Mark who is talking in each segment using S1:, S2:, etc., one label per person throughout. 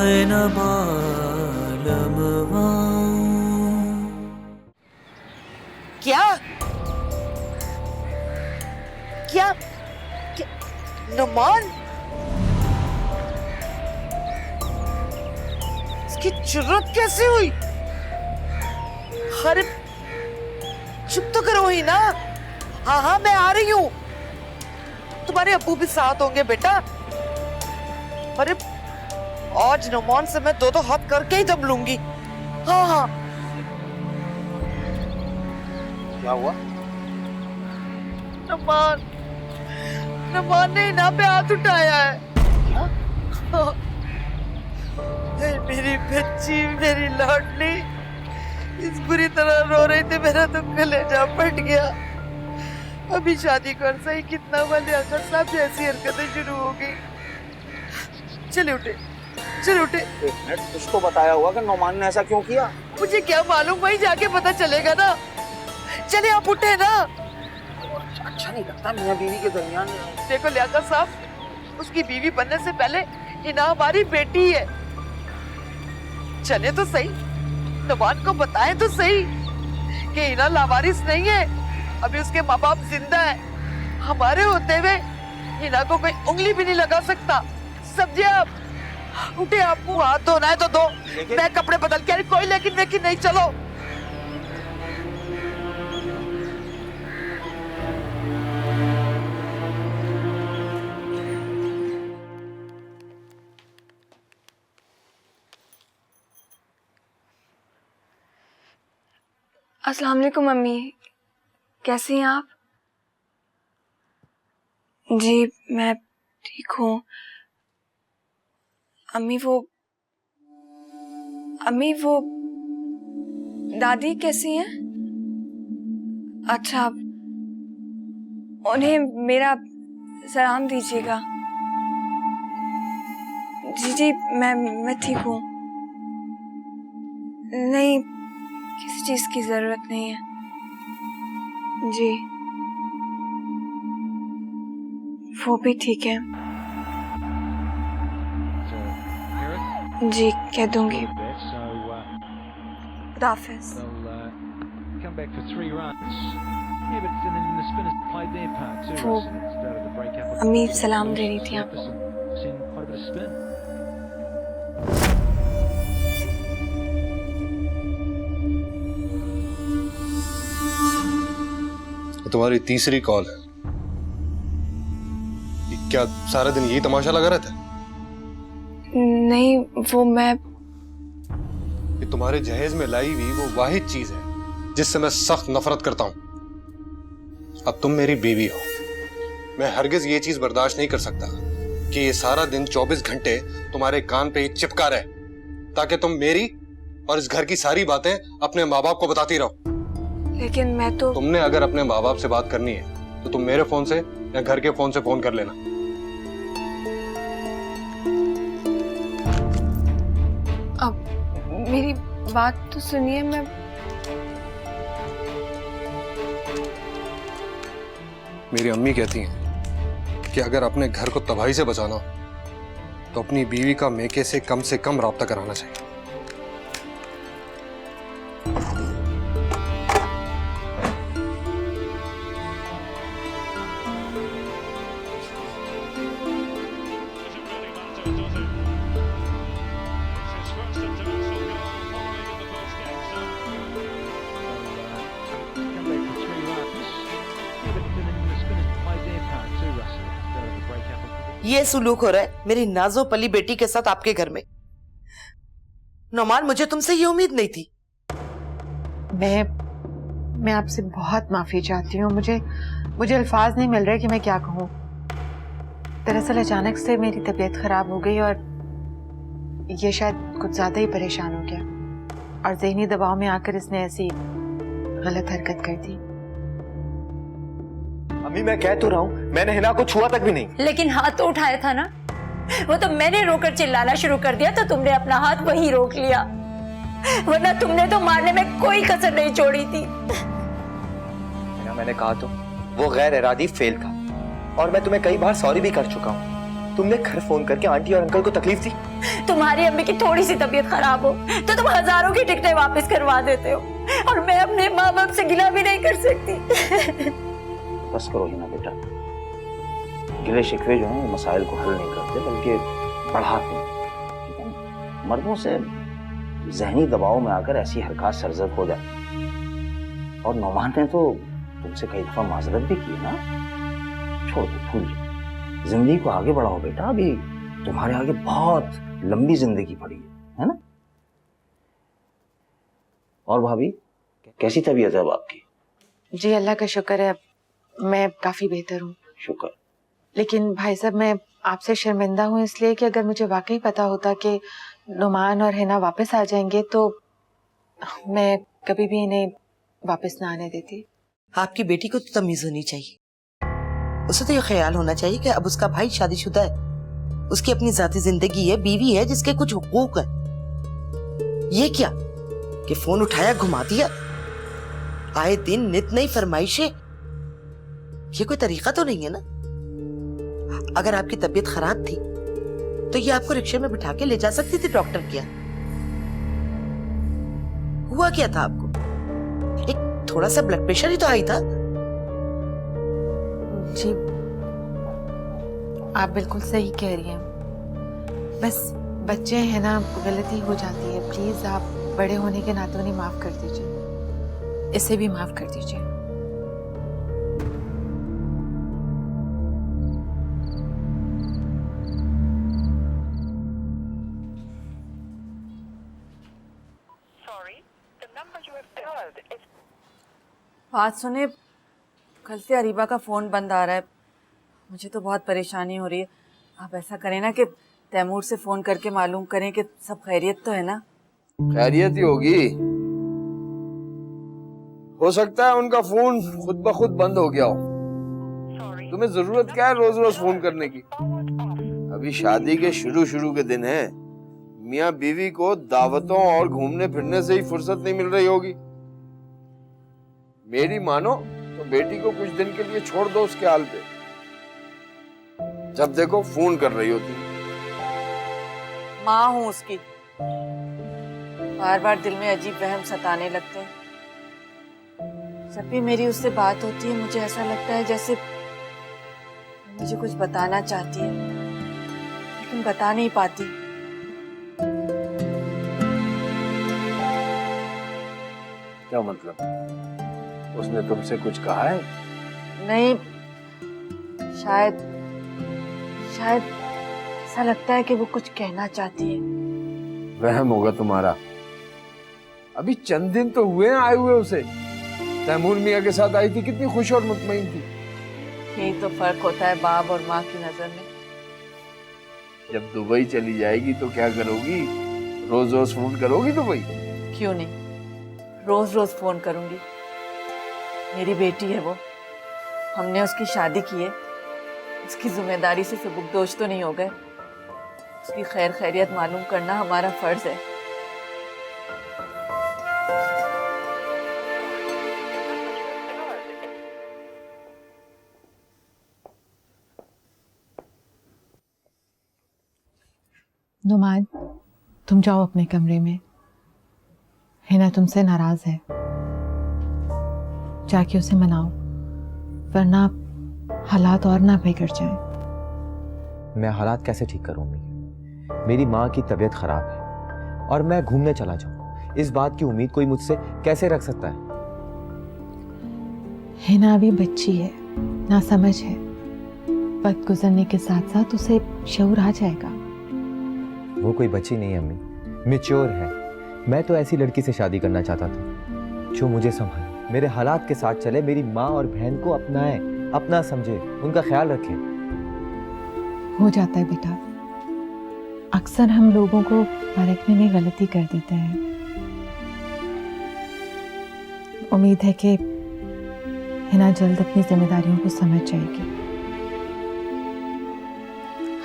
S1: है न मालूम।
S2: क्या क्या क्या नुमान, इसकी जुर्रत कैसे हुई? अरे चुप तो करो ही ना। हाँ हाँ मैं आ रही हूँ, तुम्हारे अब्बू भी साथ होंगे बेटा। अरे आज नुमान से मैं दो हाथ करके ही दब लूंगी। हाँ हाँ।
S3: क्या हुआ?
S2: नुमान नुमान ने इना पे हाथ उठाया है। मेरी बच्ची, मेरी लाडली इस बुरी तरह रो रही थी, मेरा तो कलेजा फट गया। अभी शादी कर सही कितना वलियाकर साहब जैसी हरकतें शुरू हो गई। चले उठे, चले उठे।
S3: उसको बताया होगा कि नौमान ने ऐसा क्यों किया?
S2: मुझे क्या मालूम, वहीं जाके पता चलेगा ना। चले आप उठे ना।
S3: अच्छा नहीं लगता मियां बीवी के दरमियान।
S2: देखो लियाकत साहब, उसकी बीवी बनने से पहले हिना हमारी बेटी है। चले तो सही, नुमान को बताएं तो सही कि हिना लावारिस नहीं है, अभी उसके माँ बाप जिंदा है। हमारे होते हुए हिना को कोई उंगली भी नहीं लगा सकता। समझे आप? उठे, आपको हाथ धोना है तो दो, मैं कपड़े बदल के। कोई लेकिन वेकिन नहीं, चलो।
S4: अस्सलाम वालेकुम मम्मी, कैसी हैं आप? जी मैं ठीक हूँ। अम्मी वो दादी कैसी हैं? अच्छा, उन्हें मेरा सलाम दीजिएगा। जी जी मैं ठीक हूँ, नहीं किसी चीज की जरूरत नहीं है। जी वो भी ठीक है। जी कह दूंगी। खुदा हाफिज़। वो अम्मी सलाम दे रही थी आपको।
S5: तुम्हारी तीसरी कॉल है। क्या सारा दिन यही तमाशा लगा रहता है?
S4: नहीं वो मैं
S5: कि तुम्हारे जहेज में लाई हुई वो वाहिद चीज है जिससे मैं सख्त नफरत करता हूं। अब तुम मेरी बीवी हो, मैं हरगिज ये चीज बर्दाश्त नहीं कर सकता कि ये सारा दिन 24 घंटे तुम्हारे कान पे ही चिपका रहे, ताकि तुम मेरी और इस घर की सारी बातें अपने माँ बाप को बताती रहो।
S4: लेकिन मैं तो
S5: तुमने अगर अपने माँ बाप से बात करनी है तो तुम मेरे फोन से या घर के फोन से फोन कर लेना।
S4: अब मेरी बात तो सुनिए।
S5: मेरी अम्मी कहती हैं कि अगर अपने घर को तबाही से बचाना हो तो अपनी बीवी का मेके से कम राब्ता कराना चाहिए।
S2: ये सुलूक हो रहा है मेरी नाजो पली बेटी के साथ आपके घर में। नौमान, मुझे तुमसे ये उम्मीद नहीं थी।
S6: मैं आपसे बहुत माफी चाहती हूँ। मुझे अल्फाज नहीं मिल रहे कि मैं क्या कहूँ। दरअसल अचानक से मेरी तबीयत खराब हो गई और ये शायद कुछ ज्यादा ही परेशान हो गया और ज़हनी दबाव में आकर इसने ऐसी गलत हरकत कर दी।
S3: अम्मी मैं कह तो रहा हूँ, मैंने हिना को छुआ तक भी नहीं।
S7: लेकिन हाथ तो उठाया था ना। वो तो मैंने रोकर चिल्लाना शुरू कर दिया तो तुमने अपना हाथ वहीं रोक लिया, वरना तुमने तो मारने में कोई कसर नहीं छोड़ी थी।
S3: मैंने कहा तो वो गैर इरादी फेल था और मैं तुम्हें कई बार सॉरी भी कर चुका हूँ।
S1: तुमने घर फोन करके आंटी और अंकल को तकलीफ दी?
S7: तुम्हारी अम्मी की थोड़ी सी तबीयत खराब हो तो तुम हजारों की टिकटें वापस करवा देते हो, और मैं अपने माँ बाप से गिला भी नहीं कर सकती।
S3: बस करो ही ना बेटा, गिले शिकवे जो हैं वो मसाइल को हल नहीं करते बल्कि बढ़ाते हैं। मर्दों से जहनी दबाव में आकर ऐसी हरकत सरजद हो जाए। और नौमान ने तो तुमसे कई दफा माजरत भी की ना, छोड़ दो, भूल जाओ, जिंदगी को आगे बढ़ाओ बेटा, अभी तुम्हारे आगे बहुत लंबी जिंदगी पड़ी है ना। और भाभी कैसी तबीयत है अब आपकी?
S6: जी अल्लाह का शुक्र है, मैं काफी बेहतर हूँ।
S3: शुक्र।
S6: लेकिन भाई साहब मैं आपसे शर्मिंदा हूँ इसलिए कि अगर मुझे वाकई पता होता कि नुमान और हिना वापस आ जाएंगे तो मैं कभी भी इन्हें वापस ना आने देती।
S8: आपकी बेटी को तो तमीज होनी चाहिए, उसे तो ये ख्याल होना चाहिए कि अब उसका भाई शादीशुदा है, उसकी अपनी जाती जिंदगी है, बीवी है जिसके कुछ हुकूक है। ये क्या कि फोन उठाया घुमा दिया, आए दिन नित नई फरमाइशें, ये कोई तरीका तो नहीं है ना। अगर आपकी तबीयत खराब थी तो ये आपको रिक्शे में बिठा के ले जा सकती थी डॉक्टर के यहाँ। हुआ क्या था आपको? एक थोड़ा सा ब्लड प्रेशर ही तो आई था।
S6: जी आप बिल्कुल सही कह रही हैं, बस बच्चे हैं ना, गलती हो जाती है। प्लीज आप बड़े होने के नाते उन्हें माफ कर दीजिए, इसे भी माफ कर दीजिए।
S9: बात सुने, कल से अरीबा का फ़ोन बंद आ रहा है, मुझे तो बहुत परेशानी हो रही है। आप ऐसा करें ना कि तैमूर से फ़ोन करके मालूम करें कि सब खैरियत तो है ना।
S10: खैरियत ही होगी, हो सकता है उनका फोन खुद ब खुद बंद हो गया हो। तुम्हें जरूरत क्या है रोज रोज फोन करने की? अभी शादी के शुरू के दिन है, मियाँ बीवी को दावतों और घूमने फिरने से ही फुर्सत नहीं मिल रही होगी। मेरी मानो तो बेटी को कुछ दिन के लिए छोड़ दो उसके हाल पे, जब देखो फोन कर रही होती।
S9: माँ हूँ उसकी, बार बार दिल में अजीब वहम सताने लगते हैं। जब भी मेरी उससे बात होती है मुझे ऐसा लगता है जैसे मुझे कुछ बताना चाहती है लेकिन बता नहीं पाती।
S10: क्या मतलब? उसने तुमसे कुछ कहा है?
S9: नहीं, शायद ऐसा लगता है कि वो कुछ कहना चाहती है।
S10: वहम होगा तुम्हारा। अभी चंद दिन तो हुए हैं आए हुए उसे। तैमूर मियाँ के साथ आई थी, कितनी खुश और मुतमईन थी।
S9: यही तो फर्क होता है बाप और माँ की नजर में।
S10: जब दुबई चली जाएगी तो क्या करोगी? रोज रोज फोन करोगी दुबई?
S9: क्यों नहीं, रोज रोज फोन करूंगी। मेरी बेटी है वो, हमने उसकी शादी की है, उसकी जिम्मेदारी से सबकदोश तो नहीं हो गए। उसकी खैर खैरियत मालूम करना हमारा फर्ज है।
S6: नुमान तुम जाओ अपने कमरे में, हिना तुमसे नाराज है, जाके उसे मनाओ वरना हालात और ना बिगड़ जाए।
S1: मैं हालात कैसे ठीक करूं अम्मी? मेरी माँ की तबीयत खराब है और मैं घूमने चला जाऊं, इस बात की उम्मीद कोई मुझसे कैसे रख सकता है?
S6: हिना अभी बच्ची है, ना समझ है, वक्त गुजरने के साथ साथ उसे शऊर आ जाएगा।
S1: वो कोई बच्ची नहीं है अम्मी, मैच्योर है। मैं तो ऐसी लड़की से शादी करना चाहता था जो मुझे संभाले, मेरे हालात के साथ चले, मेरी माँ और बहन को अपनाए, अपना समझे, उनका ख्याल रखे।
S6: हो जाता है बेटा, अक्सर हम लोगों को परखने में गलती कर देते हैं। उम्मीद है कि हिना जल्द अपनी जिम्मेदारियों को समझ जाएगी।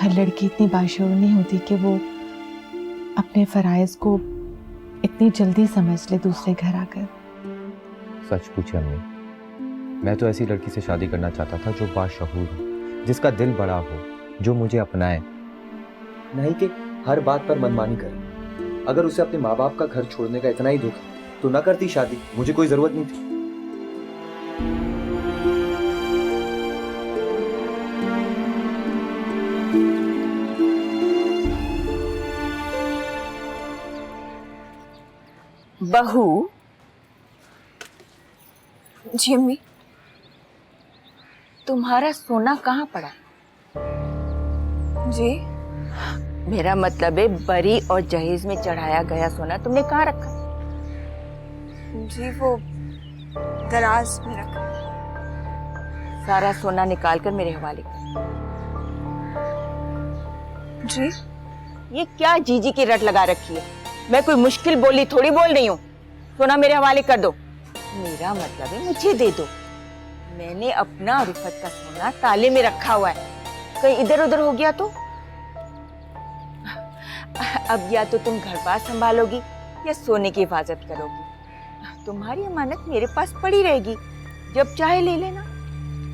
S6: हर लड़की इतनी बाशऊर नहीं होती कि वो अपने फराइज को इतनी जल्दी समझ ले दूसरे घर आकर।
S1: सच पूछे अम्मी, मैं तो ऐसी लड़की से शादी करना चाहता था जो बाशऊर हो, जिसका दिल बड़ा हो, जो मुझे अपनाए, नहीं कि हर बात पर मनमानी करे। अगर उसे अपने माँ बाप का घर छोड़ने का इतना ही दुख है तो ना करती शादी, मुझे कोई जरूरत नहीं थी।
S9: बहू।
S4: जी अम्मी।
S9: तुम्हारा सोना कहाँ पड़ा?
S4: जी
S9: मेरा मतलब है बरी और जहेज में चढ़ाया गया सोना तुमने कहाँ रखा?
S4: जी वो दराज में रखा।
S9: सारा सोना निकाल कर मेरे हवाले कर।
S4: जी
S9: ये क्या जीजी की रट लगा रखी है? मैं कोई मुश्किल बोली थोड़ी बोल रही हूँ। सोना मेरे हवाले कर दो। मेरा मतलब है मुझे दे दो। मैंने अपना और रिफत का सोना ताले में रखा हुआ है, कहीं इधर उधर हो गया तो? अब या तो तुम घर बार संभालोगी या सोने की हिफाजत करोगी। तुम्हारी अमानत मेरे पास पड़ी रहेगी, जब चाहे ले लेना।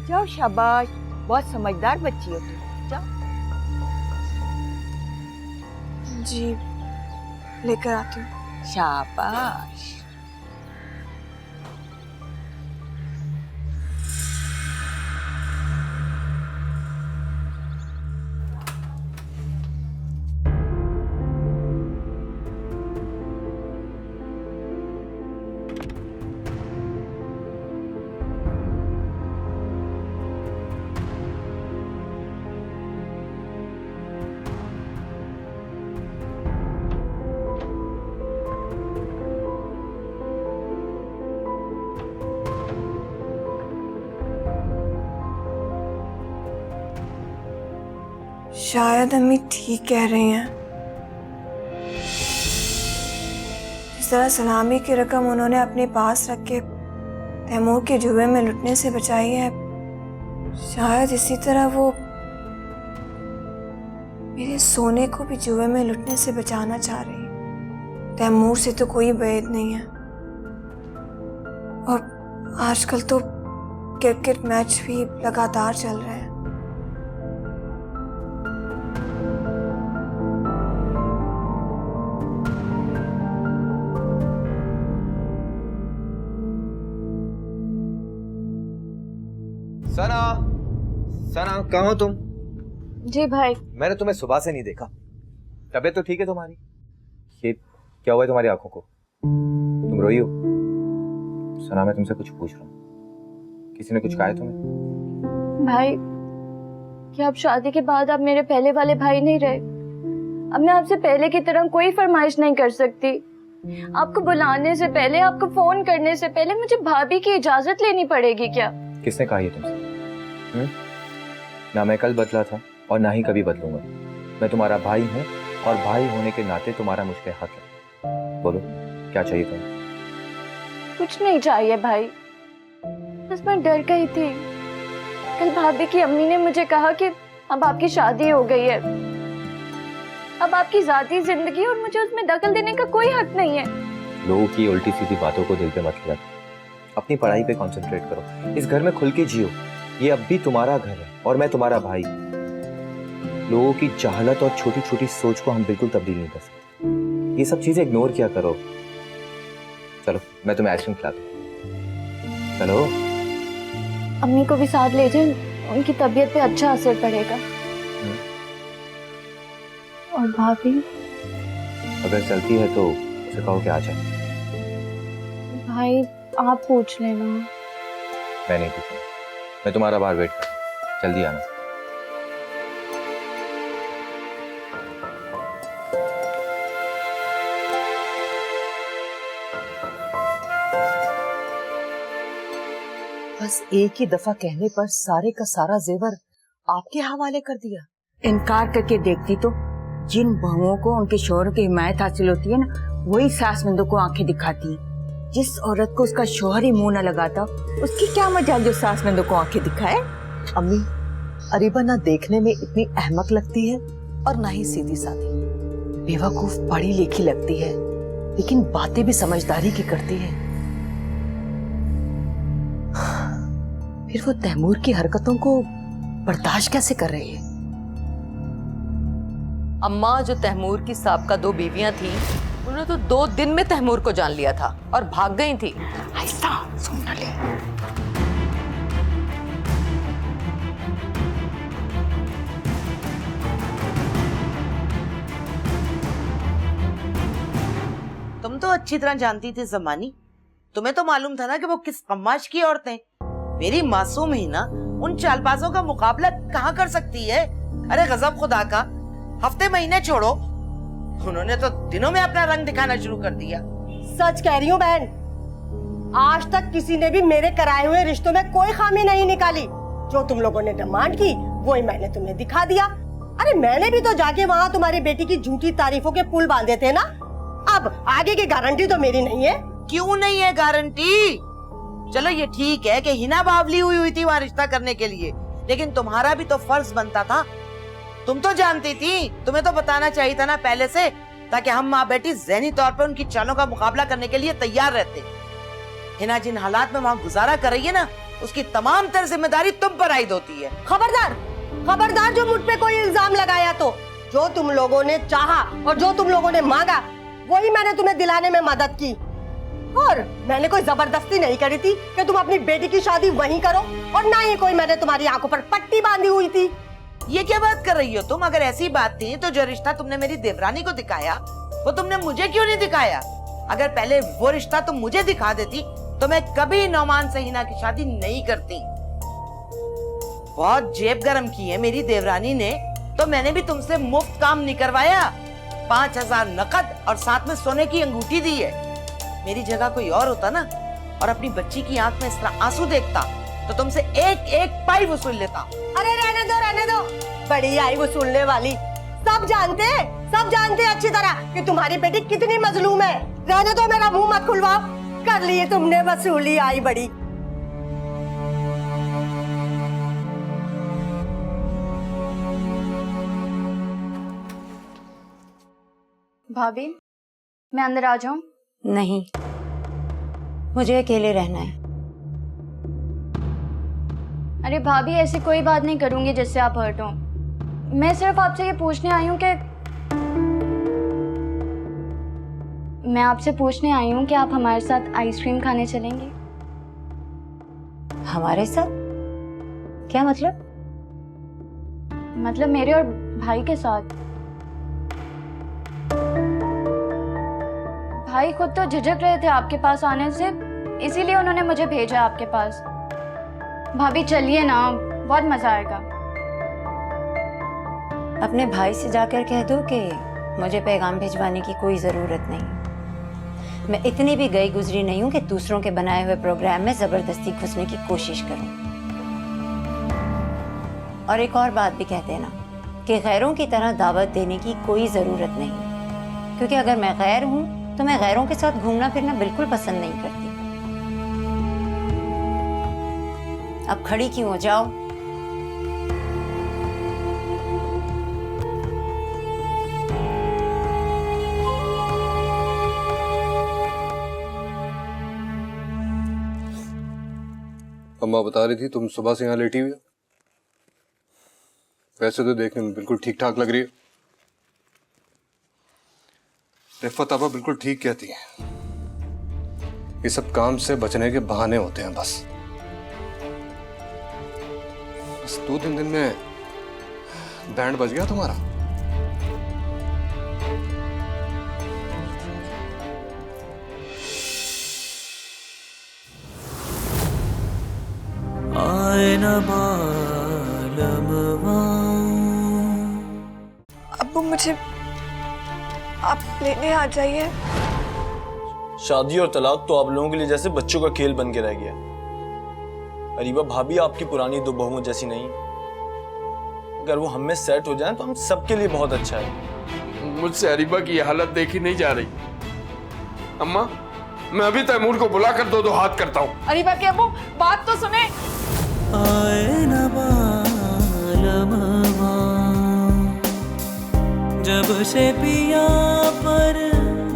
S9: जाओ, शाबाश, बहुत समझदार बच्ची हो तुम। जाओ।
S4: जी लेकर आती हूँ।
S9: शाबाश।
S4: शायद अम्मी ठीक कह रही हैं। जिस तरह सलामी की रकम उन्होंने अपने पास रख के तैमूर के जुए में लुटने से बचाई है, शायद इसी तरह वो मेरे सोने को भी जुए में लुटने से बचाना चाह रही है। तैमूर से तो कोई बैद नहीं है, और आजकल तो क्रिकेट मैच भी लगातार चल रहे हैं।
S1: सना, सना कहाँ हो तुम?
S4: जी भाई।
S1: मैंने तुम्हें सुबह से नहीं देखा। तबीयत तो ठीक है तुम्हारी? ये क्या हुआ है तुम्हारी आंखों को? तुम रोई हो? सना मैं तुमसे कुछ पूछ रहा हूँ, किसी ने कुछ कहा है तुम्हें?
S11: भाई, क्या अब शादी के बाद आप मेरे पहले वाले भाई नहीं रहे? अब मैं आपसे पहले की तरह कोई फरमाइश नहीं कर सकती। आपको बुलाने से पहले, आपको फोन करने से पहले मुझे भाभी की इजाजत लेनी पड़ेगी क्या?
S1: किसने कहा ये तुमसे? ना मैं कल बदला था और ना ही कभी बदलूंगा। मैं तुम्हारा भाई हूँ और भाई होने के नाते तुम्हारा मुझ पे हक है। बोलो क्या चाहिए तुम्हें?
S11: कुछ नहीं चाहिए भाई, बस मैं डर गई थी। कल भाभी की अम्मी ने मुझे कहा कि अब आपकी शादी हो गई है, अब आपकी जाती जिंदगी और मुझे उसमें दखल देने का कोई हक नहीं है।
S1: लोगों की उल्टी सीधी बातों को दिल पे मत लिया, अपनी पढ़ाई पे कंसंट्रेट करो। इस घर में खुल के जियो, ये अब भी तुम्हारा घर है और मैं तुम्हारा भाई। लोगों की जहालत और छोटी छोटी सोच को हम बिल्कुल तब्दील नहीं कर सकते। ये सब चीजें इग्नोर किया करो। चलो मैं तुम्हें आइसक्रीम खिलाता हूँ। चलो।
S11: अम्मी को भी साथ ले जाएं, उनकी तबीयत पे अच्छा असर पड़ेगा। और भाभी?
S1: अगर चलती है तो उसे कहो कि आ जाए।
S11: भाई आप पूछ लेना।
S1: मैं नहीं पूछूंगा, मैं तुम्हारा बाहर वेट कर, जल्दी आना।
S8: बस एक ही दफा कहने पर सारे का सारा जेवर आपके हवाले कर दिया।
S9: इनकार करके देखती तो जिन बहुओं को उनके शौहर की हिमायत हासिल होती है ना, वही सासनंदों को आंखें दिखाती है। जिस औरत को उसका शौहर ही मुंह न लगाता, उसकी क्या मजाल जो सासनंदों को आंखें दिखाए।
S8: अम्मी, अरीबा ना देखने में इतनी अहमक लगती है और ना ही सीधी सादी। बेवकूफ पढ़ी लिखी लगती है, लेकिन बातें भी समझदारी की करती है। फिर वो तैमूर की हरकतों को बर्दाश्त कैसे कर रही है?
S2: अम्मा जो तैमूर की साबका 2 बीवियां थी, उन्होंने तो 2 दिन में तैमूर को जान लिया था और भाग गई थी।
S6: ऐसा सुन ना ले।
S8: तुम तो अच्छी तरह जानती थी ज़मानी, तुम्हें तो मालूम था ना कि वो किस कमाश की औरतें। मेरी मासूम ही ना उन चालबाजों का मुकाबला कहाँ कर सकती है। अरे गजब खुदा का, हफ्ते महीने छोड़ो, उन्होंने तो दिनों में अपना रंग दिखाना शुरू कर दिया।
S12: सच कह रही हूँ बहन, आज तक किसी ने भी मेरे कराए हुए रिश्तों में कोई खामी नहीं निकाली। जो तुम लोगों ने डिमांड की वही मैंने तुम्हें दिखा दिया। अरे मैंने भी तो जाके वहाँ तुम्हारी बेटी की झूठी तारीफों के पुल बांधे थे ना। अब आगे की गारंटी तो मेरी नहीं है।
S8: क्यों नहीं है गारंटी? चलो ये ठीक है कि हिना बावली हुई थी वहाँ रिश्ता करने के लिए, लेकिन तुम्हारा भी तो फर्ज बनता था। तुम तो जानती थी, तुम्हें तो बताना चाहिए था ना पहले से, ताकि हम माँ बेटी ज़हनी तौर पर उनकी चालों का मुकाबला करने के लिए तैयार रहते। हिना जिन हालात में वहाँ गुजारा कर रही है ना, उसकी तमाम तर जिम्मेदारी तुम पर आयद होती है।
S12: खबरदार, खबरदार जो मुझ पे कोई इल्जाम लगाया तो। जो तुम लोगों ने चाहा और जो तुम लोगों ने मांगा वही मैंने तुम्हें दिलाने में मदद की। और मैंने कोई जबरदस्ती नहीं करी थी कि तुम अपनी बेटी की शादी वहीं करो, और ना ही कोई मैंने तुम्हारी आंखों पर पट्टी बांधी हुई थी।
S8: ये क्या बात कर रही हो तुम? अगर ऐसी बात थी तो जो रिश्ता तुमने मेरी देवरानी को दिखाया वो तुमने मुझे क्यों नहीं दिखाया? अगर पहले वो रिश्ता तुम मुझे दिखा देती तो मैं कभी नौमान से हिना की शादी नहीं करती। बहुत जेब गरम की है मेरी देवरानी ने, तो मैंने भी तुमसे मुफ्त काम नहीं करवाया। 5,000 नकद और साथ में सोने की अंगूठी दी है। मेरी जगह कोई और होता ना, और अपनी बच्ची की आंख में इस तरह आंसू देखता, तो तुमसे एक एक पाई वसूल लेता।
S12: अरे रहने दो, बड़ी आई वसूलने वाली। सब जानते हैं अच्छी तरह कि तुम्हारी बेटी कितनी मजलूम है। रहने दो, मेरा मुंह मत खुलवाओ। कर लिए तुमने वसूली, आई बड़ी।
S11: भाभी, मैं अंदर आ जाऊं?
S7: नहीं, मुझे अकेले रहना है।
S11: अरे भाभी, ऐसी कोई बात नहीं करूंगी जिससे आप हर्ट हो। मैं सिर्फ आपसे ये पूछने आई हूँ कि आप हमारे साथ आइसक्रीम खाने चलेंगे?
S7: हमारे साथ? क्या मतलब?
S11: मतलब मेरे और भाई के साथ। भाई खुद तो झिझक रहे थे आपके पास आने से, इसीलिए उन्होंने मुझे भेजा आपके पास। भाभी चलिए ना, बहुत मजा आएगा।
S7: अपने भाई से जाकर कह दो कि मुझे पैगाम भिजवाने की कोई ज़रूरत नहीं। मैं इतनी भी गई गुजरी नहीं हूँ कि दूसरों के बनाए हुए प्रोग्राम में ज़बरदस्ती घुसने की कोशिश करूँ। और एक और बात भी कह देना कि गैरों की तरह दावत देने की कोई ज़रूरत नहीं, क्योंकि अगर मैं गैर हूँ तो मैं गैरों के साथ घूमना फिरना बिल्कुल पसंद नहीं करती। अब खड़ी क्यों हो जाओ?
S5: अम्मा बता रही थी तुम सुबह से यहाँ लेटी हुई हो। वैसे तो देखने में बिल्कुल ठीक ठाक लग रही है। रिफ़त आपा बिल्कुल ठीक कहती है, ये सब काम से बचने के बहाने होते हैं बस 2-3 दिन में बैंड बज गया तुम्हारा।
S4: अब्बू, मुझे आप लेने आ जाइए।
S13: शादी और तलाक तो आप लोगों के लिए जैसे बच्चों का खेल बन के रह गया। अरीबा भाभी आपकी पुरानी 2 बहुओं जैसी नहीं। अगर वो हम में सेट हो जाए तो हम सबके लिए बहुत अच्छा है।
S10: मुझसे अरीबा की हालत देखी नहीं जा रही। अम्मा, मैं अभी तैमूर को बुला कर 2-2 हाथ करता हूँ।
S6: अरीबा के अब्बू, बात तो सुने।
S14: जब से पिया पर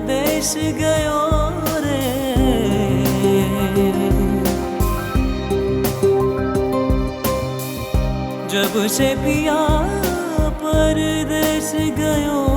S14: देश गयो रे, जब से पिया परदेश गयो